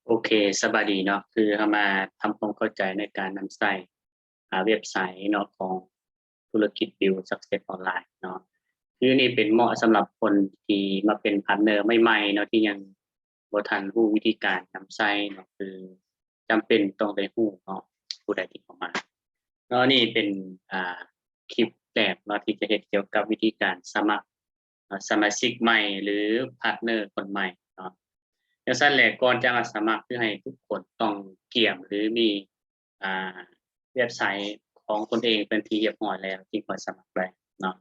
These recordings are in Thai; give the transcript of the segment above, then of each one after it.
โอเคสบายดีเนาะคือเรามาทำความเข้าใจในการนำใส่เว็บไซต์เนาะของธุรกิจ Build Success ออนไลน์เนาะคือนี่เป็นเหมาะสำหรับคนที่มาเป็นพาร์ทเนอร์ใหม่ๆเนาะที่ยังบ่ทันรู้วิธีการนำใส่เนาะคือจำเป็นต้องได้รู้เนาะผู้ใดที่เข้ามาเนาะนี่เป็นคลิปแรกเนาะที่จะเฮ็ดเกี่ยวกับวิธีการสมัครสมาชิกใหม่หรือพาร์ทเนอร์คนใหม่เนาะ จังซั่นแหละก่อนจะมาสมัครคือให้ทุกคนต้องเกี่ยมหรือมีอ่าเว็บไซต์ของตนเองเป็นที่เรียบร้อยแล้วจึงค่อยสมัครได้เนาะ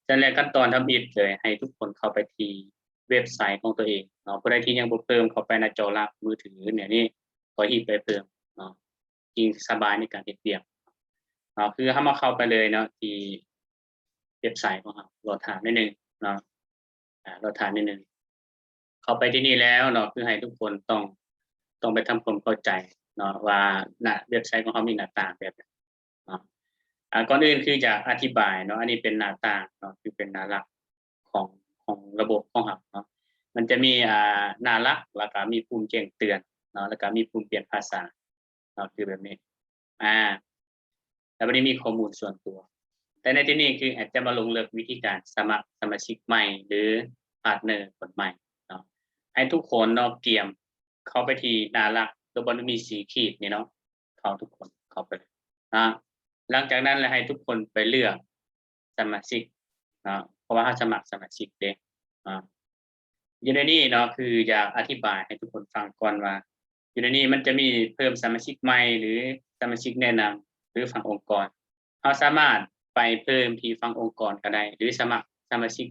ฉะนั้นแล้วขั้นตอนทำอิฐเลยให้ทุกคนเข้าไปที่เว็บไซต์ของตัวเองเนาะผู้ใดที่ยังบ่เพิ่มเข้าไปหน้าจอหลักมือถือเนี่ยนี่ขอรีบไปเพิ่มเนาะยิ่งสบายในการเฮ็ดเวียกเนาะคือเรามาเข้าไปเลยเนาะที่เว็บไซต์ของเรารอท่านิดหนึ่งเนาะรอท่านิดหนึ่ง เข้าไปที่นี่แล้วเนาะคือให้ทุกคนต้องไปทำความเข้าใจเนาะว่าหน้าเว็บไซต์ของเขามีหน้าต่างแบบใดเนาะก่อนอื่นคืออยากอธิบายเนาะอันนี้เป็นหน้าต่างเนาะคือเป็นหน้าหลักของของระบบของเราเนาะมันจะมีหน้าหลักแล้วก็มีปุ่มแจ้งเตือนเนาะแล้วก็มีปุ่มเปลี่ยนภาษาเนาะคือแบบนี้อา แล้วบัดนี้มีข้อมูลส่วนตัว แต่ในที่นี้คืออาจจะมาลงลึกวิธีการสมัครสมาชิกใหม่หรือพาร์ตเนอร์คนใหม่เนาะให้ทุกคนเนาะเตรียมเข้าไปที่หน้าหลักตัวบนมีสีขีดนี่เนาะเข้าทุกคนเข้าไปเลยนะหลังจากนั้นแล้วให้ทุกคนไปเลือกสมาชิกเนาะเพราะว่าเราสมัครสมาชิกเด้อาอยู่ในนี้เนาะคืออยากอธิบายให้ทุกคนฟังก่อนว่าอยู่ในนี้มันจะมีเพิ่มสมาชิกใหม่หรือสมาชิกแนะนำ หรือฝั่งองค์กรเราสามารถไปเพิ่มที่ฝั่งองค์กรก็ได้หรือสมัครสมาชิก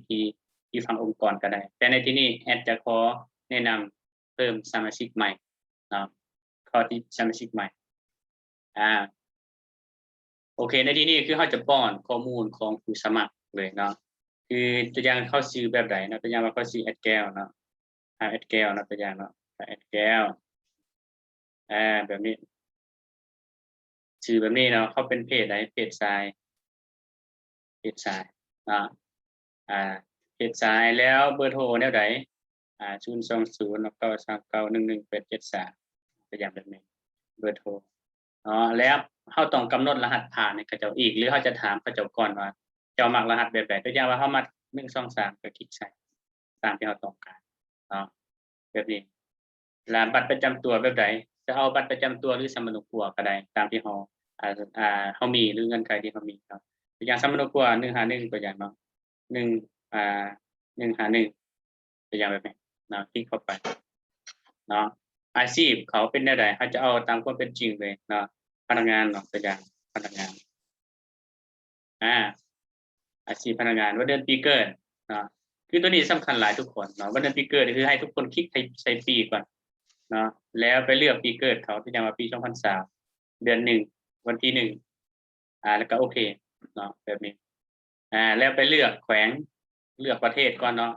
ที่ฝั่งองค์กรก็ได้แต่ในที่นี้แอดจะขอแนะนำเพิ่มสมาชิกใหม่เนาะเข้าที่สมาชิกใหม่อาโอเคในที่นี้คือเราจะป้อนข้อมูลของผู้สมัครเลยเนาะคือตัวอย่างเขาชื่อแบบใดเนาะตัวอย่างว่าเขาชื่อแอดแก้วเนาะแอดแก้วเนาะตัวอย่างเนาะแอดแก้วแบบนี้ชื่อแบบนี้เนาะเขาเป็นเพศใดเพศชายเนาะ อ่าเฮ็ดสายแล้วเบอร์โทรแนวใด020 939 11 873ตัวอย่างแบบนี้เบอร์โทรแล้วเราต้องกำหนดรหัสผ่านให้เขาเจ้าอีกหรือเราจะถามเขาเจ้าก่อนว่าเจ้ามักรหัสแบบใดตัวอย่างว่าเรามัก123ก็คลิกใส่ตามที่เราต้องการเนาะแบบนี้แล้วบัตรประจำตัวแบบใดจะเอาบัตรประจำตัวหรือสมุดครัวก็ได้ตามที่เราเรามีหรือเงื่อนไขที่เรามีเนาะตัวอย่างสมุดครัว151ตัวอย่างเนาะ หนึ่งอ่า151ตัวอย่างแบบนี้เนาะคลิกเข้าไปเนาะอาชีพเขาเป็นแนวใดเขาจะเอาตามความเป็นจริงเลยเนาะพนักงานเนาะตัวอย่างพนักงานอาอาชีพพนักงานวันเดือนปีเกิดเนาะคือตัวนี้สำคัญหลายทุกคนเนาะวันเดือนปีเกิดคือให้ทุกคนคลิกใส่ปีก่อนเนาะแล้วไปเลือกปีเกิดเขาตัวอย่างว่าปี2003เดือน1วันที่1แล้วก็โอเคเนาะแบบนี้ แล้วไปเลือกแขวงเลือกประเทศก่อนเนาะ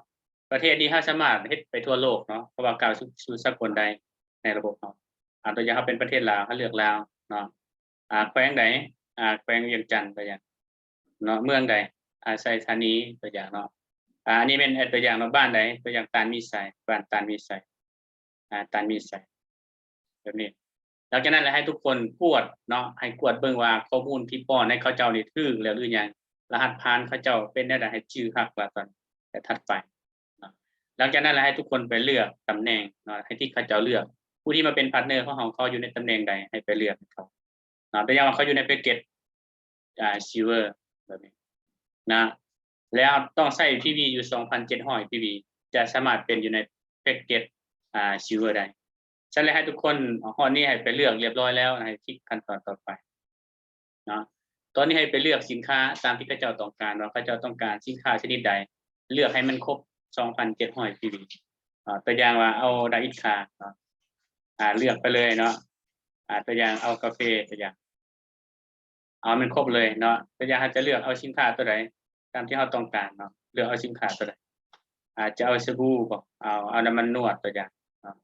ประเทศนี้เราสามารถเฮ็ดไปทั่วโลกเนาะเพราะว่ากล่าวสู่สากลได้ในระบบเราตัวอย่างเราเป็นประเทศลาวเราเลือกลาวเนาะแขวงใดแขวงเวียงจันทน์ตัวอย่างเนาะเมืองใดไสธานีตัวอย่างเนาะอันนี้เป็นตัวอย่างเนาะบ้านใดตัวอย่างตาลมีไสบ้านตาลมีไสตาลมีไสแบบนี้หลังจากนั้นแล้วให้ทุกคนกวดเนาะให้กวดเบิ่งว่าข้อมูลที่ป้อนให้เขาเจ้านี่ถูกแล้วหรือยัง รหัสผ่านเขาเจ้าเป็นแนวใดให้ชื่อคักว่าตอนแต่ถัดไปเนาะหลังจากนั้นแล้วให้ทุกคนไปเลือกตำแหน่งเนาะให้ที่เขาเจ้าเลือกผู้ที่มาเป็นพาร์ตเนอร์ของเราเขาอยู่ในตำแหน่งใดให้ไปเลือกเขาเนาะตัวอย่างว่าเขาอยู่ใน Package Silver แบบนี้นะแล้วต้องใช้ PV อยู่2,700 PV จะสามารถเป็นอยู่ใน Package Silver ได้ฉันเลยให้ทุกคนฮอดนี้ให้ไปเลือกเรียบร้อยแล้วให้คลิกขั้นตอนต่อไปเนาะ ตอนนี้ให้ไปเลือกสินค้าตามที่เขาเจ้าต้องการว่าเขาเจ้าต้องการสินค้าชนิดใดเลือกให้มันครบ2,700 PV ตัวอย่างว่าเอาดาอิคาเนาะเลือกไปเลยเนาะตัวอย่างเอากาแฟตัวอย่างเอามันครบเลยเนาะตัวอย่างเราจะเลือกเอาสินค้าตัวใดตามที่เราต้องการเนาะเลือกเอาสินค้าตัวใดจะเอาสบู่บ่เอาน้ำมันนวดตัวอย่างเนาะ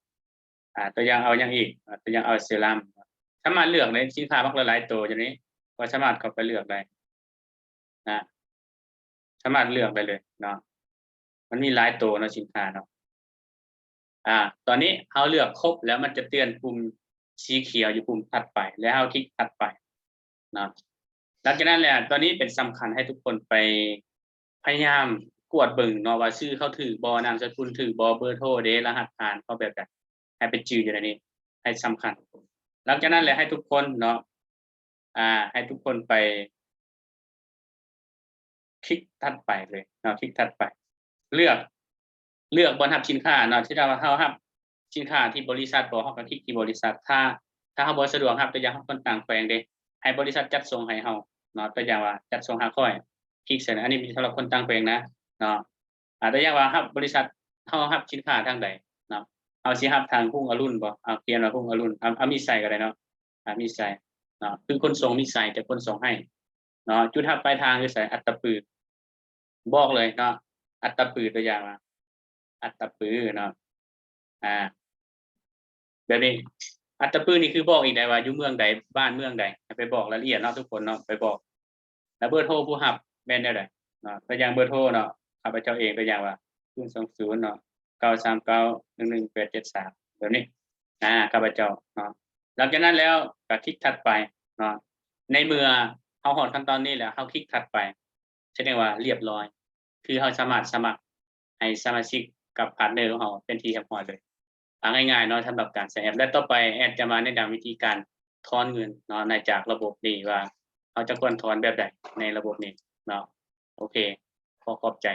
ตัวอย่างเอาหยังอีกตัวอย่างเอาเซรั่มสามารถเลือกในสินค้ามักหลายๆตัวอยู่นี้ก็สามารถเข้าไปเลือกได้นะสามารถเลือกได้เลยเนาะมันมีหลายตัวเนาะสินค้าเนาะ ตอนนี้เฮาเลือกครบแล้วมันจะเตือนปุ่มสีเขียวอยู่ปุ่มถัดไปแล้วเฮาคลิกถัดไปเนาะหลังจากนั้นแหละตอนนี้เป็นสำคัญให้ทุกคนไปพยายามกวดเบิ่งเนาะว่าชื่อเขาถูกบ่นามสกุลถูกบ่เบอร์โทรเด้รหัสผ่านเขาแบบใดให้ไปจื้ออยู่ในนี้ให้สำคัญหลังจากนั้นแหละให้ทุกคนเนาะให้ทุกคนไปคลิกถัดไปเลยเนาะคลิกถัดไป เลือกบ่รับสินค้าเนาะที่เราเฮารับสินค้าที่บริษัทบ่เฮาก็คลิกที่บริษัทถ้าเฮาบ่สะดวกรับตัวอย่างเฮาคนต่างแขวงเด้ให้บริษัทจัดส่งให้เฮาเนาะตัวอย่างว่าจัดส่งหาข้อยคลิกใส่อันนี้มีสำหรับคนต่างแขวงนะเนาะตัวอย่างว่ารับบริษัทเฮารับสินค้าทางใดเนาะเฮาสิรับทางรุ่งอรุณบ่เขียนว่ารุ่งอรุณมีไสก็ได้เนาะมีไสเนาะคือคนส่งมีไสแต่คนส่งให้เนาะจุดรับปลายทางคือไสอัตตปือบอกเลยเนาะอัตตปือตัวอย่างว่าอัตตปือเนาะแบบนี้อัตตปือนี่คือบอกอีกได้ว่าอยู่เมืองใดบ้านเมืองใดให้ไปบอกรายละเอียดเนาะทุกคนเนาะไปบอกแล้วเบอร์โทรผู้รับแม่นแนวใดเนาะตัวอย่างเบอร์โทรเนาะข้าพเจ้าเองตัวอย่างว่า020เนาะ939-11873แบบนี้ข้าพเจ้าเนาะหลังจากนั้นแล้วก็คลิกถัดไปเนาะในเมื่อเฮาฮอดขั้นตอนนี้แล้วเฮาคลิกถัดไปแสดงว่าเรียบร้อยคือเฮาสามารถสมัครให้สมาชิกกับพาร์ตเนอร์ของเฮาเป็นที่เรียบร้อยเลยง่ายๆเนาะสำหรับการใช้แอปและต่อไปแอดจะมาแนะนำวิธีการถอนเงินเนาะในจากระบบนี้ว่าเฮาจะควรถอนแบบใดในระบบนี้เนาะโอเคขอบใจ